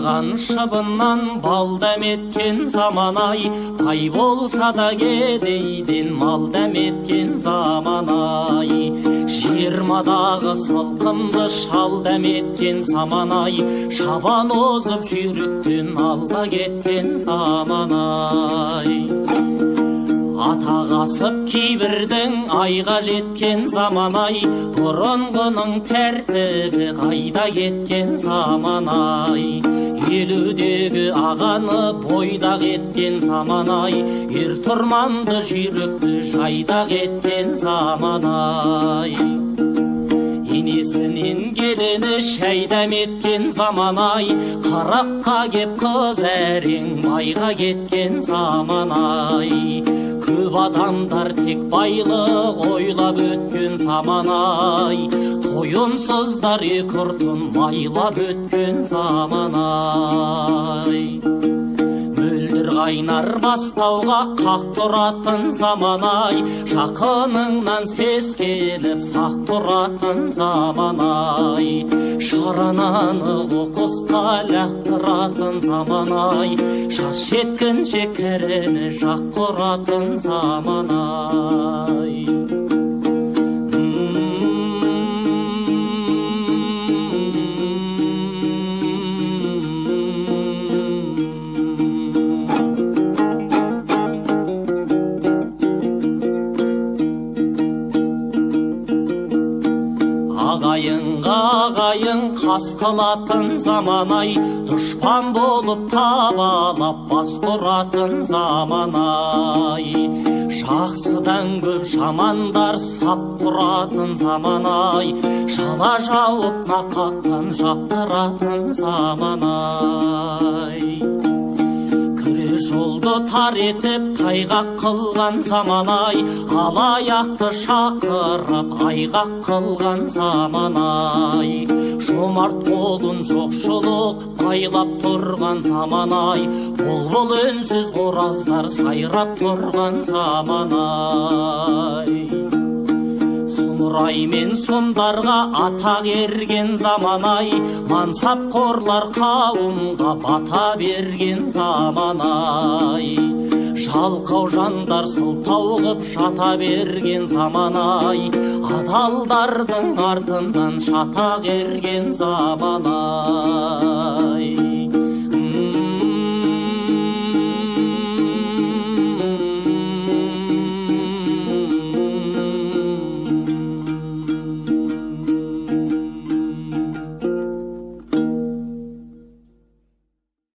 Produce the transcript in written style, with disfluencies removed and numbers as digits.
Саған шыбыннан бал дәметкен заман-ай, бай болса да кедейден мал дәметкен заман-ай. Жиырмадағы сылқымды шал дәметкен заман-ай, шабан озып жүйріктен алға кеткен заман-ай. Атағасып кейбірдің айға жеткен заман-ай, бұрынғының тәртібі қайда кеткен заман-ай. Елудегі ағаны бойдақ еткен заман-ай, ер тұрманды жүйрікті жайдақ еткен заман-ай. Енесінен келіні шәйдәм еткен заман-ай, қараққа кеп қыз әрең майға кеткен заман-ай. Көп адамдар тек байлық ойлап өткен заман-ай, тойымсыздар екі ұртын майлап өткен заман-ай. Мөлдір қайнар бастауға қақ тұратын заман-ай, жақыныңнан сескеніп сақ тұратын заман-ай. Шарананы қоқысқа лақтыратын заман-ай, жас жеткінші кәріні жақ құратын заман-ай. Ағайын қас қылатын заман-ай, дұшпан болып табалап бас ұратын заман-ай. Жақсыдан көп жамандар сап құратын заман-ай, жала жауып нақақтан жаптыратын заман-ай. Жолды тар етіп тайғақ қылған заман-ай, алаяқты шақырып айғақ қылған заман-ай. Жомарт қолын жоқшылық байлап тұрған заман-ай, бұл үнсіз қораздар сайрап тұрған заман-ай. Сұмырай мен сұмдарға атақ ерген заман-ай, мансапқорлар қауымға бата берген заман-ай. Жалқау жандар сылтау қып жата берген заман-ай, адалдардың артынан шатақ ерген заман-ай.